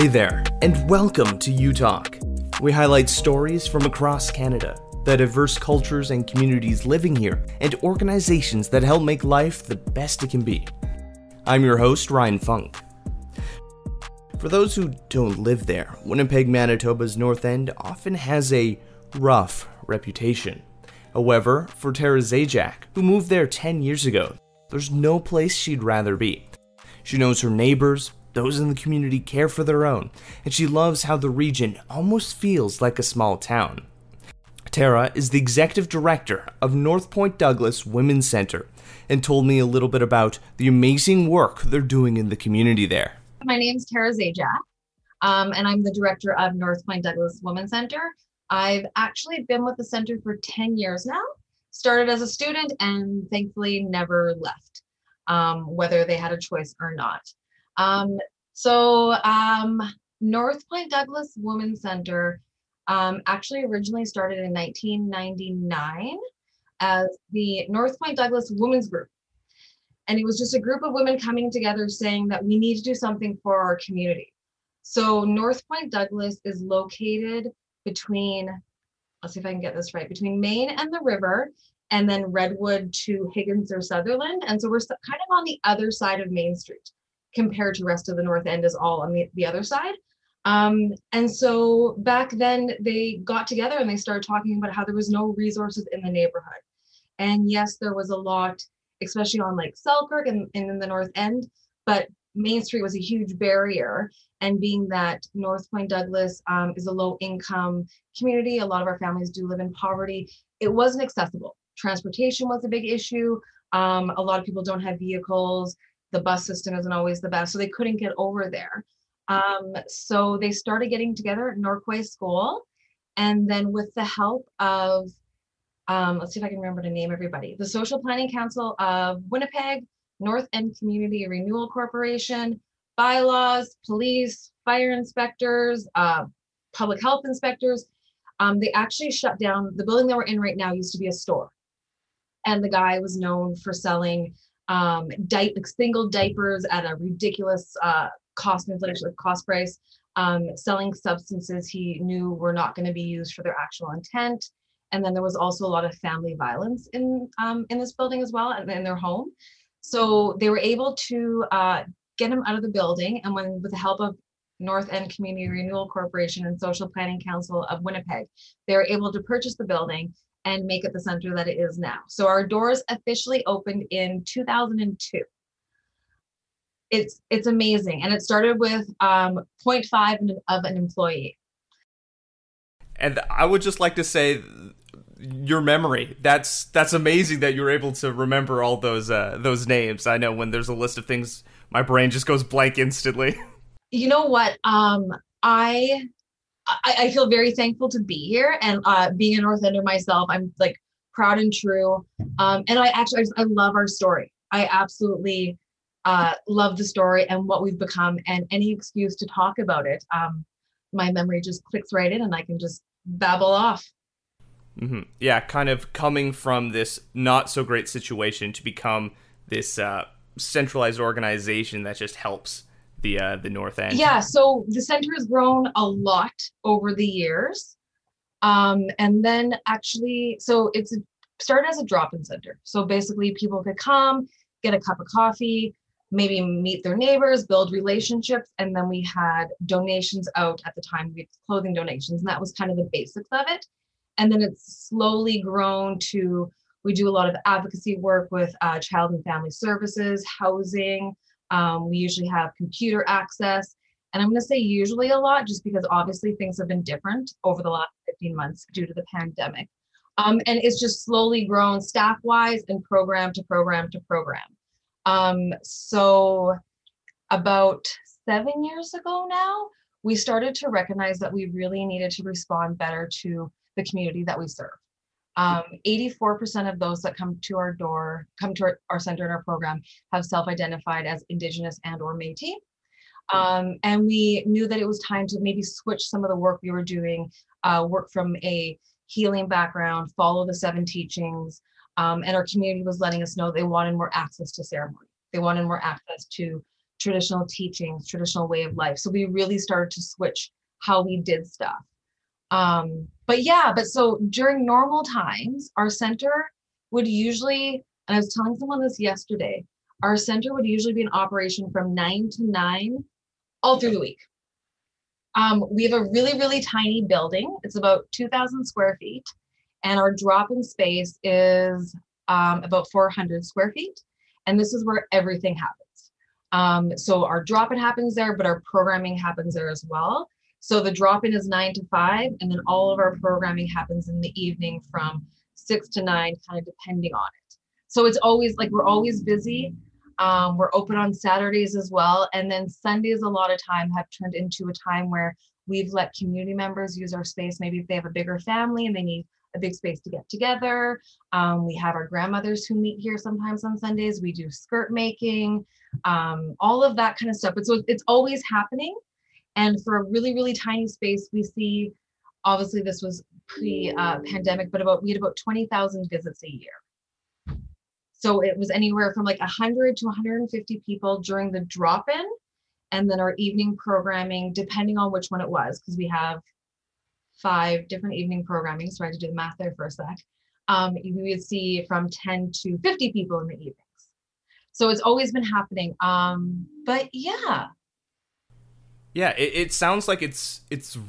Hey there, and welcome to U Talk. We highlight stories from across Canada, the diverse cultures and communities living here, and organizations that help make life the best it can be. I'm your host, Ryan Funk. For those who don't live there, Winnipeg, Manitoba's North End often has a rough reputation. However, for Tara Zajac, who moved there 10 years ago, there's no place she'd rather be. She knows her neighbors, those in the community care for their own, and she loves how the region almost feels like a small town. Tara is the executive director of North Point Douglas Women's Centre and told me a little bit about the amazing work they're doing in the community there. My name is Tara Zajac, and I'm the director of North Point Douglas Women's Centre. I've actually been with the center for 10 years now, started as a student and thankfully never left, whether they had a choice or not. North Point Douglas Women's Centre actually originally started in 1999 as the North Point Douglas Women's Group. And it was just a group of women coming together saying that we need to do something for our community. So North Point Douglas is located between, let's see if I can get this right, between Main and the river, and then Redwood to Higgins or Sutherland. And so we're kind of on the other side of Main Street compared to the rest of the North End is all on the other side. And so back then they got together and they started talking about how there was no resources in the neighborhood. And yes, there was a lot, especially on like Selkirk and in the North End, but Main Street was a huge barrier. And being that North Point Douglas is a low income community, a lot of our families do live in poverty, it wasn't accessible. Transportation was a big issue. A lot of people don't have vehicles. The bus system isn't always the best, so they couldn't get over there. So they started getting together at Norquay School. And then with the help of, let's see if I can remember to name everybody, the Social Planning Council of Winnipeg, North End Community Renewal Corporation, bylaws, police, fire inspectors, public health inspectors, they actually shut down, the building that we're in right now used to be a store. And the guy was known for selling single diapers at a ridiculous cost price, selling substances he knew were not going to be used for their actual intent. And then there was also a lot of family violence in this building as well, and in their home. So they were able to get him out of the building. And with the help of North End Community Renewal Corporation and Social Planning Council of Winnipeg, they were able to purchase the building and make it the center that it is now. So our doors officially opened in 2002. It's amazing. And it started with 0.5 of an employee. And I would just like to say your memory, that's amazing that you're able to remember all those names. I know when there's a list of things, my brain just goes blank instantly. You know what? I feel very thankful to be here, and being a North Ender myself, I'm like proud and true. And I love our story. I absolutely love the story and what we've become, and any excuse to talk about it, my memory just clicks right in and I can just babble off. Mm-hmm. Yeah, kind of coming from this not so great situation to become this centralized organization that just helps the North End. Yeah, so the center has grown a lot over the years. And then actually, so it's started as a drop-in center. So basically people could come, get a cup of coffee, maybe meet their neighbors, build relationships. And then we had donations out at the time, we had clothing donations, and that was kind of the basics of it. And then it's slowly grown to, we do a lot of advocacy work with child and family services, housing. We usually have computer access. And I'm going to say usually a lot, just because obviously things have been different over the last 15 months due to the pandemic. And it's just slowly grown staff-wise and program to program to program. So about 7 years ago now, we started to recognize that we really needed to respond better to the community that we serve. 84% of those that come to our door, come to our center and our program, have self-identified as Indigenous and or Métis. And we knew that it was time to maybe switch some of the work we were doing, work from a healing background, follow the 7 teachings. And our community was letting us know they wanted more access to ceremony. They wanted more access to traditional teachings, traditional way of life. So we really started to switch how we did stuff. But so during normal times, our center would usually, and I was telling someone this yesterday, our center would usually be in operation from 9 to 9 all through the week. We have a really, really tiny building. It's about 2,000 square feet, and our drop-in space is about 400 square feet. And this is where everything happens. So our drop-in happens there, but our programming happens there as well. So the drop-in is 9 to 5, and then all of our programming happens in the evening from 6 to 9, kind of depending on it. So it's always like we're always busy. We're open on Saturdays as well. And then Sundays, a lot of time have turned into a time where we've let community members use our space. Maybe if they have a bigger family and they need a big space to get together. We have our grandmothers who meet here sometimes on Sundays. We do skirt making, all of that kind of stuff. But so it's always happening. And for a really, really tiny space, we see, obviously this was pre-pandemic, but we had about 20,000 visits a year. So it was anywhere from like 100 to 150 people during the drop-in, and then our evening programming, depending on which one it was, because we have 5 different evening programming. So I had to do the math there for a sec. We would see from 10 to 50 people in the evenings. So it's always been happening. But yeah. Yeah, it sounds like it's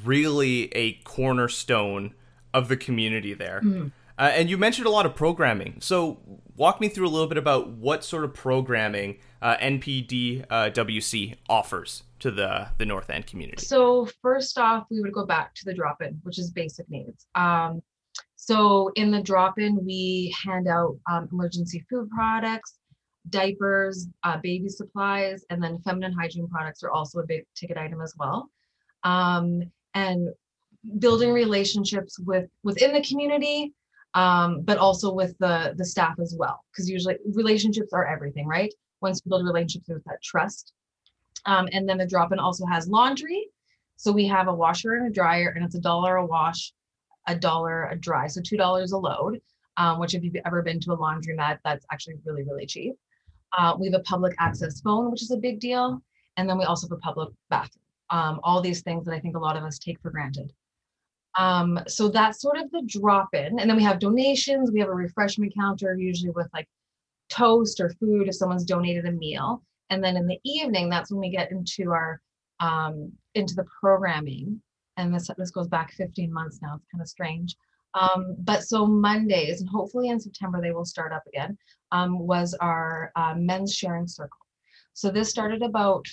really a cornerstone of the community there. Mm-hmm. And you mentioned a lot of programming. So walk me through a little bit about what sort of programming NPDWC offers to the North End community. So first off, we would go back to the drop-in, which is basic needs. So in the drop-in, we hand out emergency food products, diapers, baby supplies, and then feminine hygiene products are also a big ticket item as well. And building relationships within the community, but also with the staff as well, because usually relationships are everything, right? Once you build relationships with that trust. And then the drop-in also has laundry. So we have a washer and a dryer, and it's $1 a wash, $1 a dry. So $2 a load, which if you've ever been to a laundromat, that's actually really, really cheap. We have a public access phone, which is a big deal. And then we also have a public bathroom. All these things that I think a lot of us take for granted. So that's sort of the drop-in. And then we have donations. We have a refreshment counter, usually with like toast or food if someone's donated a meal. And then in the evening, that's when we get into our into the programming. And this goes back 15 months now. It's kind of strange. But so Mondays, and hopefully in September they will start up again, was our men's sharing circle. So this started about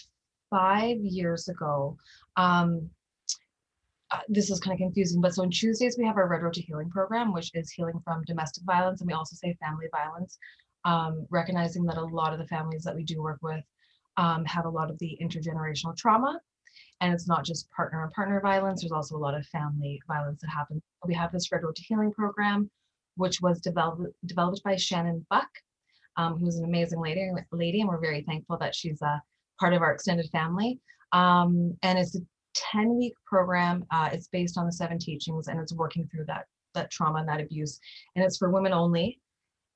5 years ago. This is kind of confusing, but so on Tuesdays we have our Red Road to Healing program, which is healing from domestic violence, and we also say family violence, recognizing that a lot of the families that we do work with have a lot of the intergenerational trauma, and it's not just partner and partner violence. There's also a lot of family violence that happens. We have this Red Road to Healing program, which was developed by Shannon Buck, who's an amazing lady, and we're very thankful that she's a part of our extended family. And it's a 10-week program. It's based on the 7 teachings, and it's working through that trauma and that abuse. And it's for women only.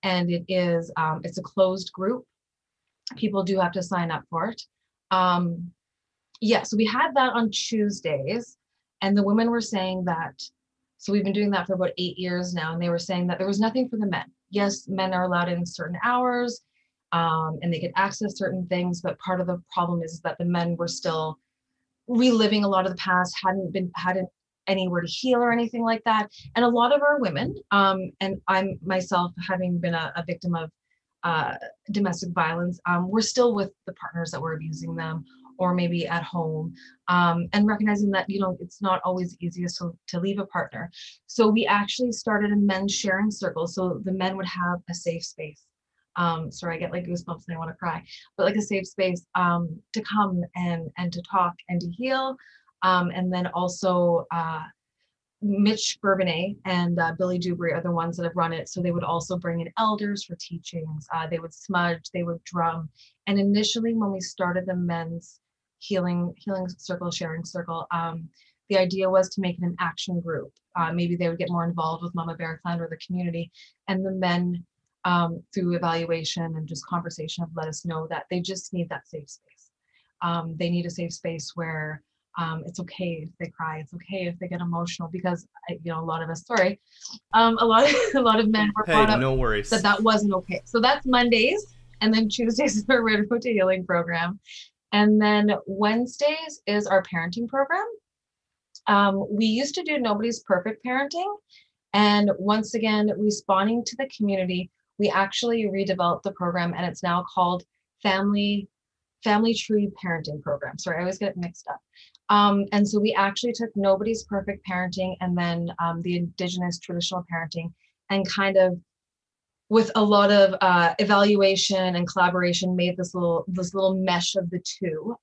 And it is, it's a closed group. People do have to sign up for it. So we had that on Tuesdays, and the women were saying that, so we've been doing that for about 8 years now, and they were saying that there was nothing for the men. Yes, men are allowed in certain hours, and they could access certain things, but part of the problem is that the men were still reliving a lot of the past, hadn't anywhere to heal or anything like that. And a lot of our women, and I'm myself having been a victim of domestic violence, we're still with the partners that were abusing them, or maybe at home, and recognizing that, it's not always easiest to leave a partner. So we actually started a men's sharing circle. So the men would have a safe space. Sorry, I get like goosebumps and I want to cry, but like a safe space to come and to talk and to heal. And then also Mitch Bourbonnais and Billy Dubry are the ones that have run it. So they would also bring in elders for teachings. They would smudge, they would drum. And initially when we started the men's healing circle, sharing circle, the idea was to make it an action group. Maybe they would get more involved with Mama Bear Clan or the community, and the men through evaluation and just conversation have let us know that they just need that safe space. They need a safe space where it's okay if they cry, it's okay if they get emotional, because a lot of us, sorry, a lot of a lot of men were Hey, brought up no that worries. that wasn't okay. So that's Mondays, and then Tuesdays is our Red Road to Healing program, and then Wednesdays is our parenting program. We used to do Nobody's Perfect Parenting, and once again, responding to the community, we actually redeveloped the program, and it's now called Family Tree Parenting Program. Sorry, I always get it mixed up. And so we actually took Nobody's Perfect Parenting and then the Indigenous traditional parenting, and kind of with a lot of evaluation and collaboration made this little mesh of the two,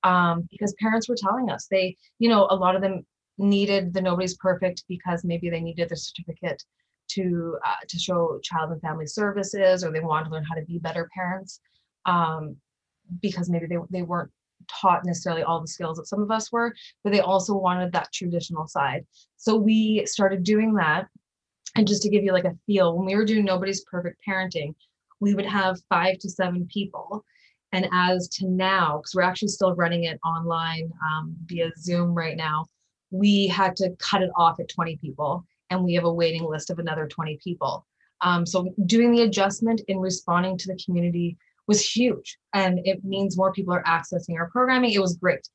because parents were telling us a lot of them needed the Nobody's Perfect because maybe they needed the certificate to show child and family services, or they wanted to learn how to be better parents, because maybe they weren't taught necessarily all the skills that some of us were, but they also wanted that traditional side. So we started doing that. And just to give you like a feel, when we were doing Nobody's Perfect Parenting, we would have 5 to 7 people. And as to now, because we're actually still running it online via Zoom right now, we had to cut it off at 20 people, and we have a waiting list of another 20 people. So doing the adjustment in responding to the community was huge, and it means more people are accessing our programming. It was great.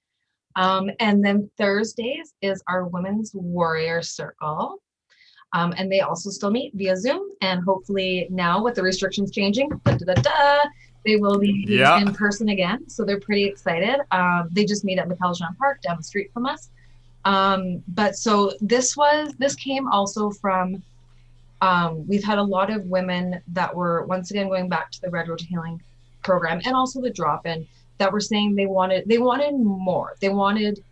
And then Thursdays is our Women's Warrior Circle. And they also still meet via Zoom, and hopefully now with the restrictions changing, they will be Yeah. in person again. So they're pretty excited. They just meet at McEljean Park down the street from us. But so this came also from, we've had a lot of women that were, once again, going back to the Red Road to Healing program and also the drop-in, that were saying they wanted more. They wanted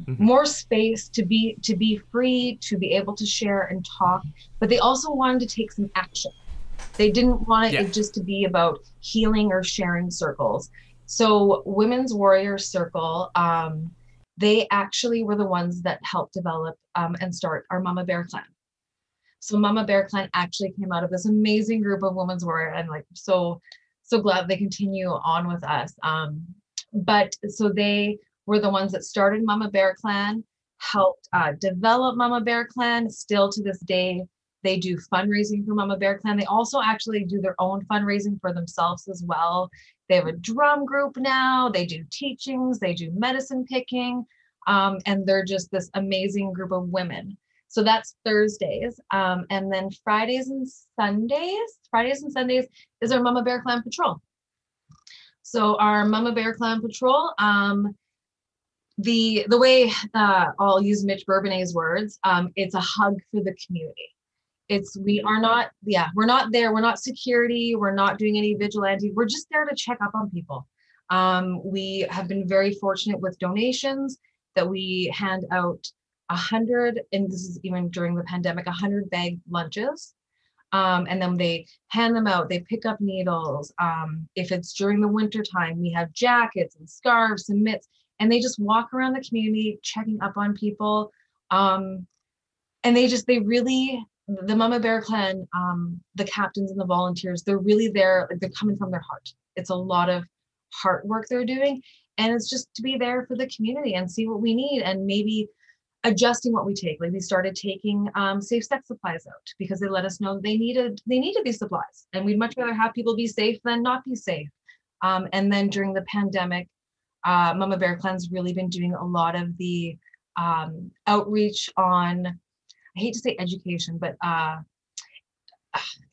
more space to be free, to be able to share and talk, but they also wanted to take some action. They didn't want it just to be about healing or sharing circles. So Women's Warrior Circle, they actually were the ones that helped develop and start our Mama Bear Clan. So Mama Bear Clan actually came out of this amazing group of Women's Warrior, and like so glad they continue on with us. But so they were the ones that started Mama Bear Clan, helped develop Mama Bear Clan. Still to this day, they do fundraising for Mama Bear Clan. They also actually do their own fundraising for themselves as well. They have a drum group now. They do teachings. They do medicine picking. And they're just this amazing group of women. So that's Thursdays. And then Fridays and Sundays is our Mama Bear Clan Patrol. So our Mama Bear Clan Patrol, the way I'll use Mitch Bourbonnet's words, it's a hug for the community. We're not there. We're not security. We're not doing any vigilante. We're just there to check up on people. We have been very fortunate with donations that we hand out 100, and this is even during the pandemic, 100 bag lunches. And then they hand them out. They pick up needles. If it's during the winter time, we have jackets and scarves and mitts, and they just walk around the community checking up on people. And the Mama Bear Clan, the captains and the volunteers, they're really there. Like, they're coming from their heart. It's a lot of heart work they're doing. And it's just to be there for the community and see what we need, and maybe adjusting what we take. Like, we started taking safe sex supplies out because they let us know they needed these supplies, and we'd much rather have people be safe than not be safe. And then during the pandemic, Mama Bear Clan's really been doing a lot of the outreach on, I hate to say education, but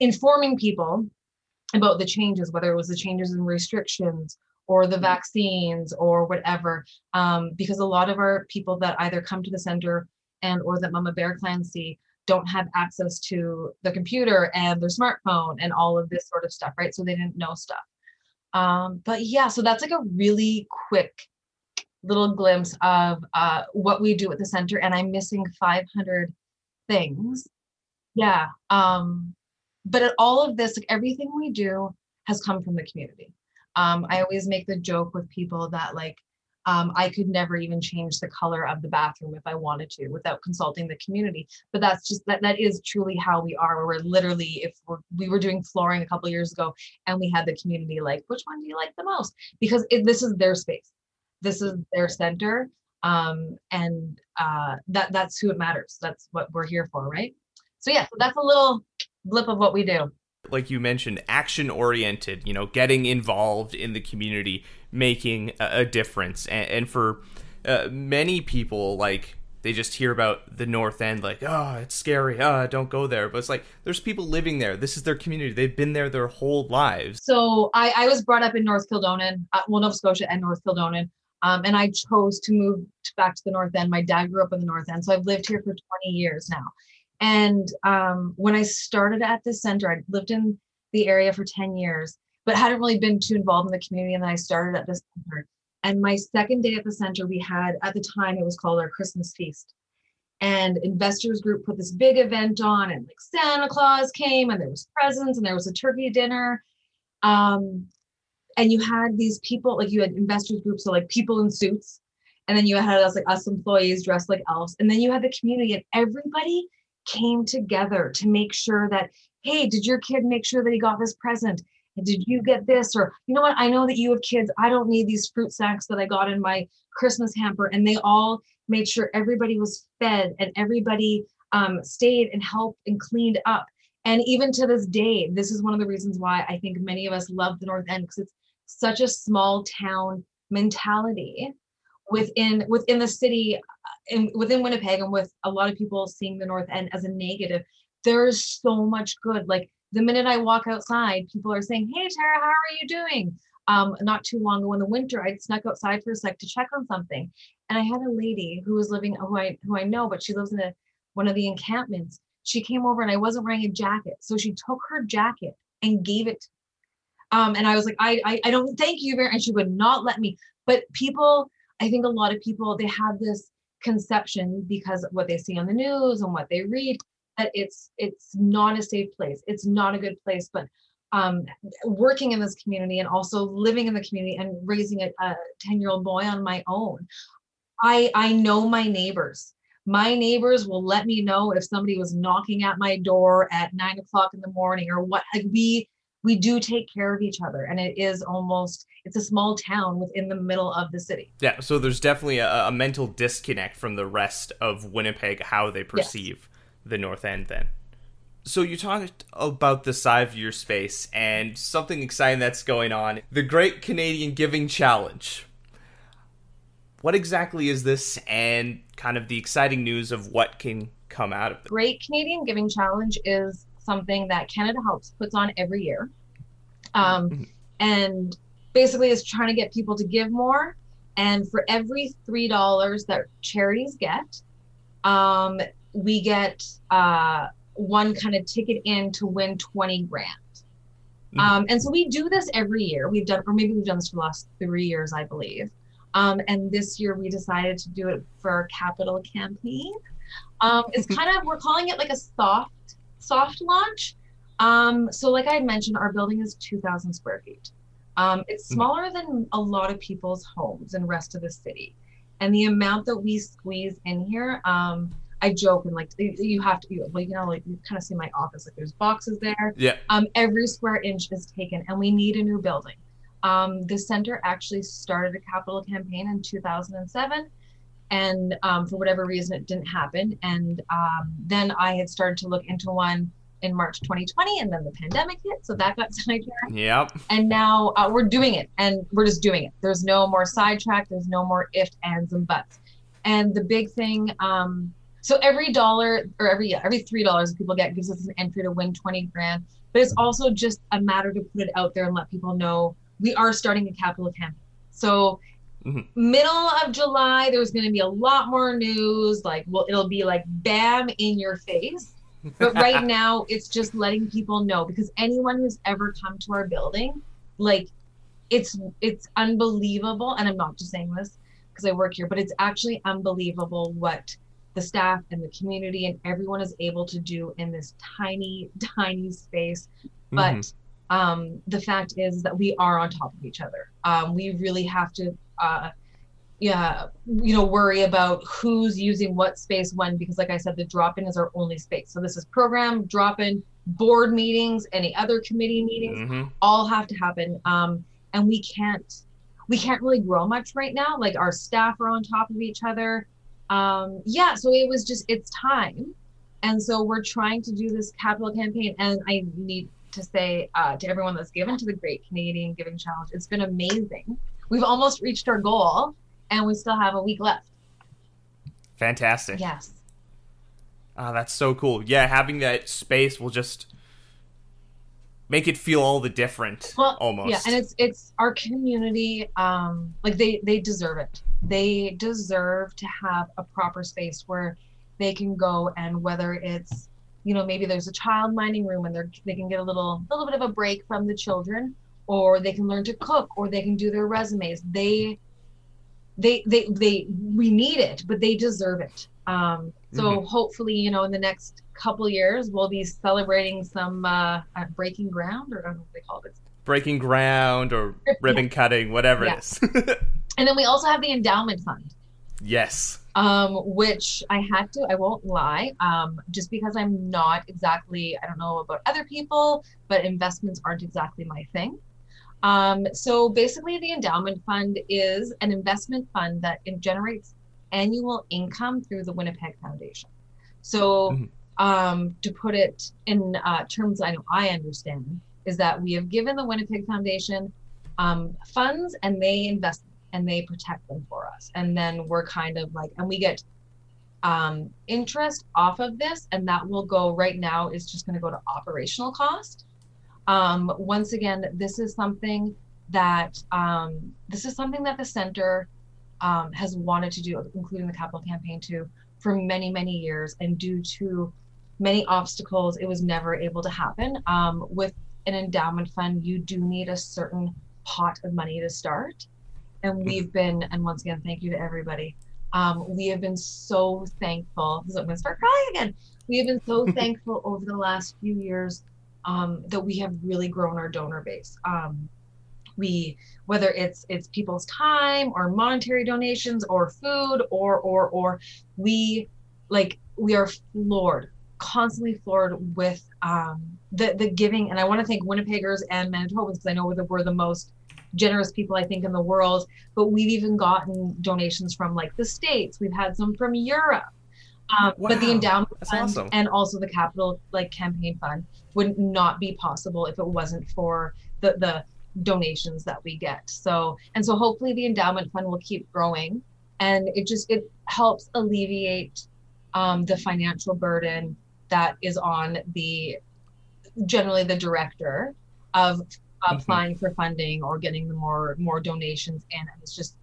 informing people about the changes, whether it was the changes in restrictions or the vaccines or whatever, because a lot of our people that either come to the center and or that Mama Bear Clan see don't have access to the computer and their smartphone and all of this sort of stuff, right? So they didn't know stuff. But yeah, so that's like a really quick little glimpse of what we do at the center, and I'm missing 500 things. Yeah. But all of this, like, everything we do has come from the community. I always make the joke with people that, like, I could never even change the color of the bathroom if I wanted to without consulting the community. But that's just, that is truly how we are. We're literally, we were doing flooring a couple of years ago and we had the community like, which one do you like the most? Because this is their space. this is their center. And that's who it matters. That's what we're here for, right? So yeah, so that's a little blip of what we do. Like you mentioned, action oriented, getting involved in the community, making a difference. And for many people, like, they just hear about the North End, like, oh, it's scary, don't go there. But it's like, there's people living there. This is their community. They've been there their whole lives. So I was brought up in North Kildonan, Nova Scotia and North Kildonan. And I chose to move back to the North End. My dad grew up in the North End, so I've lived here for 20 years now. And when I started at this center, I lived in the area for 10 years, but hadn't really been too involved in the community. And then I started at this center. And my second day at the center, we had, at the time, it was called our Christmas feast. And investors group put this big event on, and like Santa Claus came, and there was presents, and there was a turkey dinner. And you had these people, like you had investors groups, so like people in suits. And then you had us employees dressed like elves. And then you had the community, and everybody came together to make sure that, hey, did your kid make sure that he got this present? And did you get this? Or, you know what, I know that you have kids. I don't need these fruit snacks that I got in my Christmas hamper. And they all made sure everybody was fed, and everybody stayed and helped and cleaned up. And even to this day, this is one of the reasons why I think many of us love the North End, because it's such a small town mentality within the city and within Winnipeg, and with a lot of people seeing the North End as a negative. There's so much good. Like the minute I walk outside, people are saying, hey, Tara, how are you doing? Not too long ago in the winter, I'd snuck outside for a sec to check on something. And I had a lady who was living, who I know, but she lives in one of the encampments. She came over and I wasn't wearing a jacket. So she took her jacket and gave it. And I was like, I don't, thank you very much. And she would not let me. But people, I think a lot of people, they have this conception because of what they see on the news and what they read, that it's not a safe place. It's not a good place. But working in this community and also living in the community and raising a 10-year-old boy on my own, I know my neighbors. My neighbors will let me know if somebody was knocking at my door at 9 o'clock in the morning or what. Like we do take care of each other, and it's a small town within the middle of the city. Yeah, so there's definitely a mental disconnect from the rest of Winnipeg, how they perceive the North End then. So you talked about the side of your space and something exciting that's going on, the Great Canadian Giving Challenge. What exactly is this, and kind of the exciting news of what can come out of it? Great Canadian Giving Challenge is something that Canada Helps puts on every year. And basically is trying to get people to give more. And for every $3 that charities get, we get one kind of ticket in to win 20 grand. And so we do this every year. We've done this for the last 3 years, I believe. And this year we decided to do it for our capital campaign. It's kind of, we're calling it like a soft launch. So like I had mentioned, our building is 2,000 square feet. It's smaller than a lot of people's homes in the rest of the city. And the amount that we squeeze in here, I joke and like you have to, you kind of see my office, like there's boxes there. Yeah. Every square inch is taken, and we need a new building. The center actually started a capital campaign in 2007, and for whatever reason it didn't happen. And then I had started to look into one in March 2020, and then the pandemic hit, so that got sidetracked. Yep. And now we're doing it, and we're just doing it. There's no more sidetrack. There's no more ifs, ands, and buts. And the big thing, so every $1 or every $3 people get gives us an entry to win 20 grand. But it's also just a matter to put it out there and let people know we are starting a capital campaign. So middle of July, there's going to be a lot more news. Like, well, it'll be like bam in your face. But right now, it's just letting people know, because anyone who's ever come to our building, like, it's unbelievable. And I'm not just saying this because I work here, but it's actually unbelievable what the staff and the community and everyone is able to do in this tiny, tiny space. But the fact is that we are on top of each other. We really have to, worry about who's using what space when, because like I said, the drop-in is our only space. So this is program, drop-in, board meetings, any other committee meetings, all have to happen. And we can't really grow much right now. Like our staff are on top of each other. Yeah, so it was just, it's time. And so we're trying to do this capital campaign. And I need to say to everyone that's given to the Great Canadian Giving Challenge, it's been amazing. We've almost reached our goal and we still have a week left. Fantastic. Yes. That's so cool. Yeah, having that space will just make it feel all the different, Well, almost. yeah, and it's our community, like they deserve it. They deserve to have a proper space where they can go, and whether it's, maybe there's a child minding room and they can get a little bit of a break from the children, or they can learn to cook, or they can do their resumes. We need it, but they deserve it. So hopefully, in the next couple years, we'll be celebrating some breaking ground, or I don't know what they call it. Breaking ground or ribbon cutting, whatever it is. And then we also have the endowment fund. Yes. Which I won't lie, just because I'm not exactly, I don't know about other people, but investments aren't exactly my thing. So basically the endowment fund is an investment fund that it generates annual income through the Winnipeg Foundation. So to put it in terms I understand, is that we have given the Winnipeg Foundation funds, and they invest and they protect them for us. And then we're kind of like, and we get interest off of this, and that will go, right now it's just going to go to operational cost. Once again, this is something that the center has wanted to do, including the capital campaign too, for many, many years. And due to many obstacles, it was never able to happen. With an endowment fund, you do need a certain pot of money to start. And we've been, and once again, thank you to everybody. We have been so thankful. I'm going to start crying again. We have been so thankful over the last few years that we have really grown our donor base. Whether it's people's time or monetary donations or food or we are floored, constantly floored with the giving. And I want to thank Winnipeggers and Manitobans, because I know we're the most generous people, I think, in the world. But we've even gotten donations from like the States. We've had some from Europe. Wow, but the endowment fund awesome. And also the capital campaign fund would not be possible if it wasn't for the donations that we get. So hopefully the endowment fund will keep growing, and it helps alleviate the financial burden that is on generally the director of applying for funding or getting the more donations in. And it's just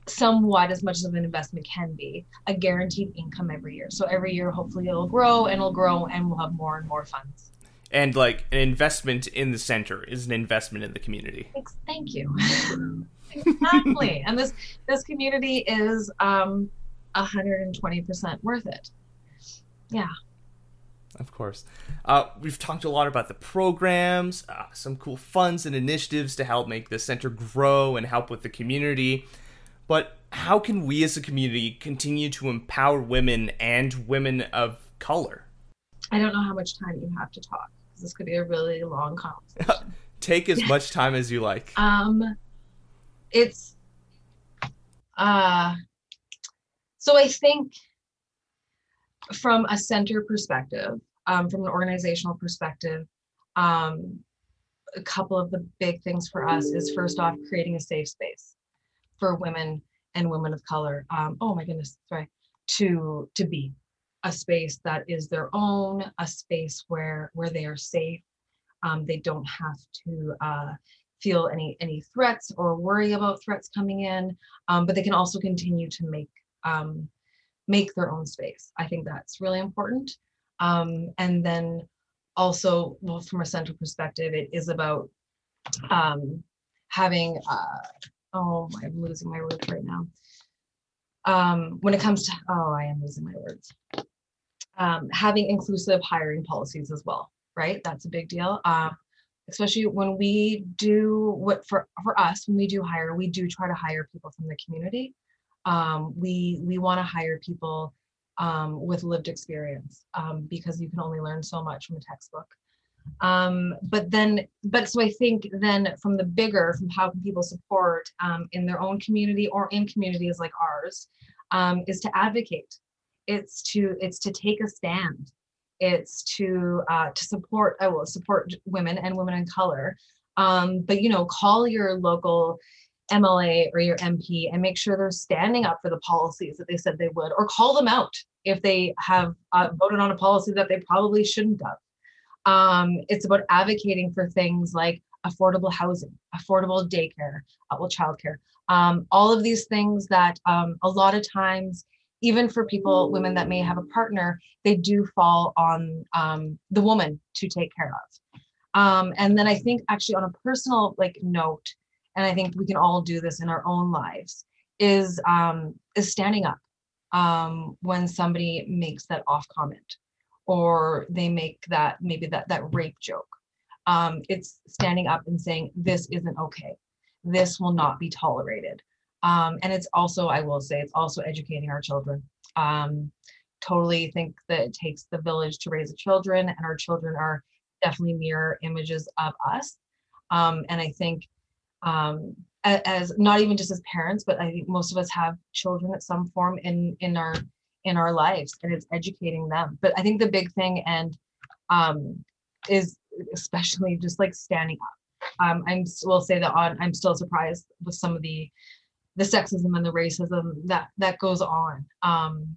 somewhat, as much as an investment can be, a guaranteed income every year. So every year, hopefully it'll grow and we'll have more and more funds. And like an investment in the center is an investment in the community. Thank you. Exactly. And this community is 120% worth it. Yeah. Of course. We've talked a lot about the programs, some cool funds and initiatives to help make the center grow and help with the community. But how can we as a community continue to empower women and women of color? I don't know how much time you have to talk, because this could be a really long conversation. Take as much time as you like. It's so I think from a center perspective, from an organizational perspective, a couple of the big things for us is, first off, creating a safe space for women and women of color. Oh my goodness, sorry. To be a space that is their own, a space where they are safe. They don't have to feel any threats or worry about threats coming in, but they can also continue to make their own space. I think that's really important. And then also, well, from a central perspective, it is about having, I'm losing my words right now. When it comes to, I am losing my words. Having inclusive hiring policies as well, right? That's a big deal. Especially when we do for us, when we do hire, we do try to hire people from the community. We want to hire people with lived experience, because you can only learn so much from a textbook. But so I think then from how can people support in their own community or in communities like ours, is to advocate. It's to take a stand. It's to support. I will support women and women in color. But call your local MLA or your MP and make sure they're standing up for the policies that they said they would, or call them out if they have voted on a policy that they probably shouldn't have. It's about advocating for things like affordable housing, affordable daycare, childcare, all of these things that a lot of times, even for women that may have a partner, they do fall on the woman to take care of. And then I think actually on a personal note, and I think we can all do this in our own lives, is standing up when somebody makes that off comment, or they make that rape joke. It's standing up and saying, this isn't okay. This will not be tolerated. And it's also, I will say, it's also educating our children. Totally think that it takes the village to raise the children, and our children are definitely mirror images of us. And I think as not even just as parents, but I think most of us have children at some form in our lives, and it's educating them. But I think the big thing is especially just standing up. Will say that I'm still surprised with some of the sexism and the racism that goes on. And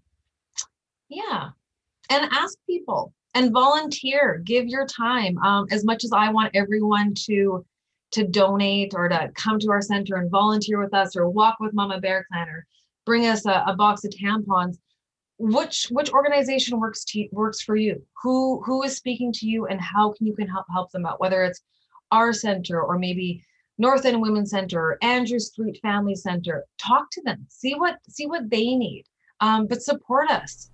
ask people and volunteer, give your time. As much as I want everyone to donate or to come to our center and volunteer with us, or walk with Mama Bear Clan, or bring us a box of tampons, which organization works for you? Who is speaking to you, and how you can help them out? Whether it's our center, or maybe North End Women's Center, or Andrew Street Family Center, talk to them, see what they need, but support us,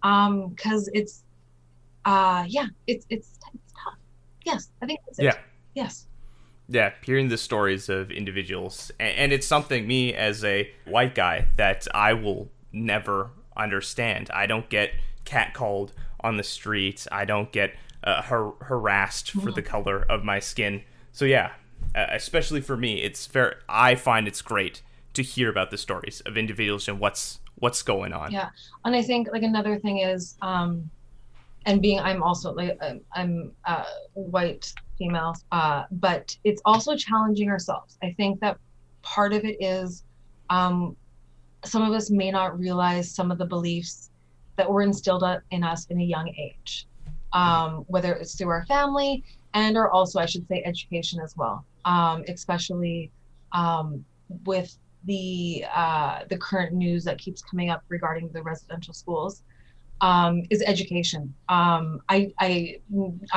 because it's tough. Yes, I think that's it. Yeah. Yes. Yeah, hearing the stories of individuals, and it's something, me as a white guy, that I will never understand. I don't get catcalled on the street. I don't get harassed for the color of my skin. So yeah, especially for me, I find it's great to hear about the stories of individuals and what's going on. Yeah, and I think another thing is, and I'm also I'm white female, but it's also challenging ourselves. I think that part of it is, some of us may not realize some of the beliefs that were instilled in us in a young age, whether it's through our family or also, I should say, education as well, especially with the current news that keeps coming up regarding the residential schools, is education. I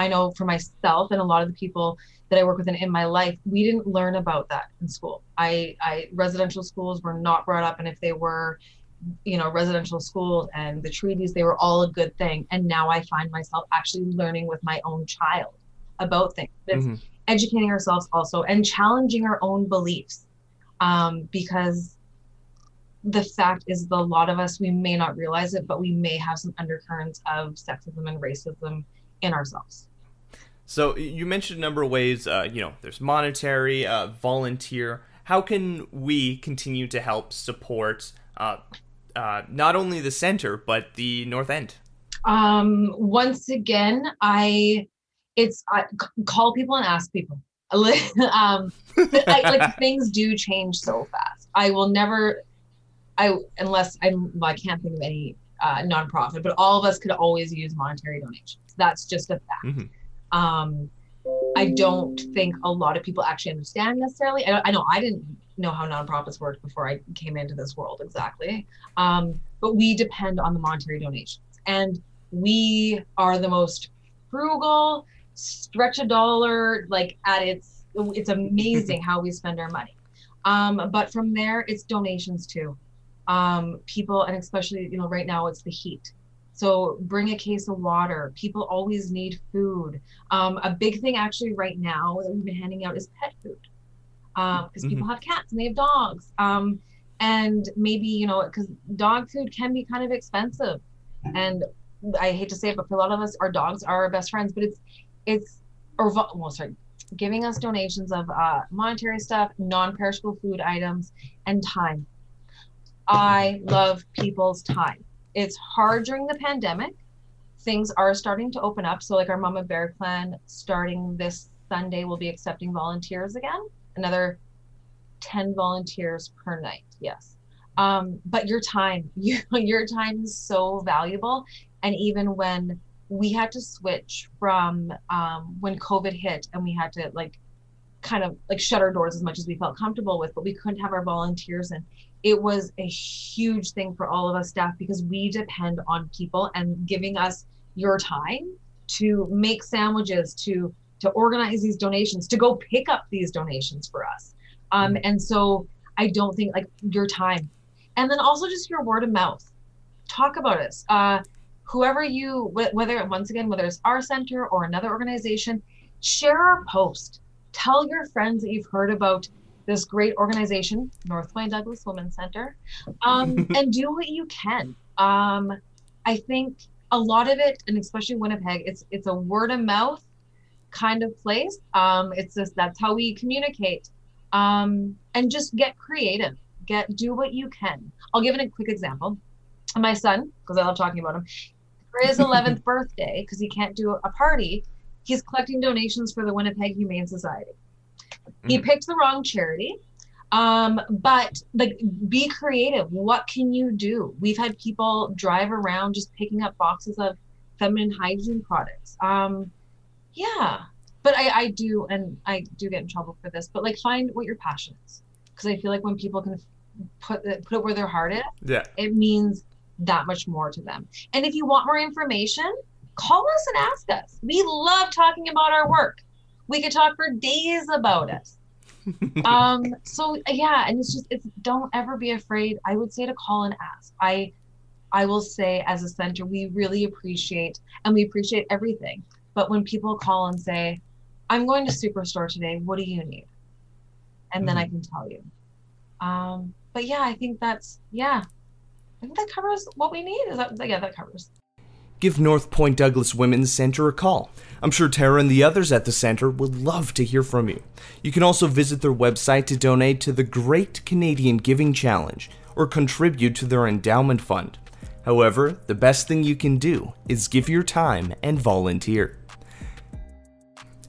know for myself and a lot of the people that I work with in my life, we didn't learn about that in school. Residential schools were not brought up, and if they were, residential schools and the treaties, they were all a good thing. And now I find myself actually learning with my own child about things. It's educating ourselves also, and challenging our own beliefs, because the fact is, a lot of us, we may not realize it, but we may have some undercurrents of sexism and racism in ourselves. So you mentioned a number of ways, there's monetary, volunteer. How can we continue to help support not only the center, but the North End? Once again, I call people and ask people. Things do change so fast. I will never, I can't think of any nonprofit, but all of us could always use monetary donations. That's just a fact. I don't think a lot of people actually understand necessarily. I know I didn't know how nonprofits worked before I came into this world exactly. But we depend on the monetary donations, and we are the most frugal, stretch a dollar, it's amazing how we spend our money. But from there, it's donations too. People, and especially, right now it's the heat. So bring a case of water. People always need food. A big thing actually right now that we've been handing out is pet food. Because people have cats and they have dogs. And maybe, because dog food can be kind of expensive. And I hate to say it, but for a lot of us, our dogs are our best friends. But it's giving us donations of monetary stuff, non-perishable food items, and time. I love people's time. It's hard during the pandemic. Things are starting to open up. So like our Mama Bear Clan, starting this Sunday, will be accepting volunteers again. Another 10 volunteers per night. Yes. But your time, your time is so valuable. And even when we had to switch from when COVID hit, and we had to kind of shut our doors as much as we felt comfortable with, but we couldn't have our volunteers in. It was a huge thing for all of us staff, because we depend on people and giving us your time to make sandwiches, to organize these donations, to go pick up these donations for us. And so I don't think your time, and then also just your word of mouth, talk about us. Whoever whether it's our center or another organization, share our post, tell your friends that you've heard about this great organization, North Point Douglas Women's Center, and do what you can. I think a lot of it, and especially Winnipeg, it's a word of mouth kind of place. That's how we communicate. And just get creative. Do what you can. I'll give it a quick example. My son, because I love talking about him, for his 11th birthday, because he can't do a party, he's collecting donations for the Winnipeg Humane Society. He picked the wrong charity, but be creative. What can you do? We've had people drive around just picking up boxes of feminine hygiene products. Yeah, but I do get in trouble for this, but find what your passion is, because I feel like when people can put it where their heart is, yeah, it means that much more to them. And if you want more information, call us and ask us. We love talking about our work. We could talk for days about it. So yeah, and it's don't ever be afraid. I would say to call and ask. I will say, as a center, we really appreciate everything. But when people call and say, I'm going to Superstore today, what do you need? And then I can tell you. But yeah, I think that covers what we need. That covers. Give North Point Douglas Women's Center a call. I'm sure Tara and the others at the center would love to hear from you. You can also visit their website to donate to the Great Canadian Giving Challenge or contribute to their endowment fund. However, the best thing you can do is give your time and volunteer.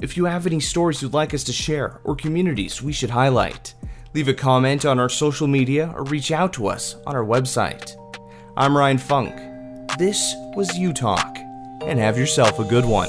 If you have any stories you'd like us to share or communities we should highlight, leave a comment on our social media or reach out to us on our website. I'm Ryan Funk. This was You Talk, and have yourself a good one.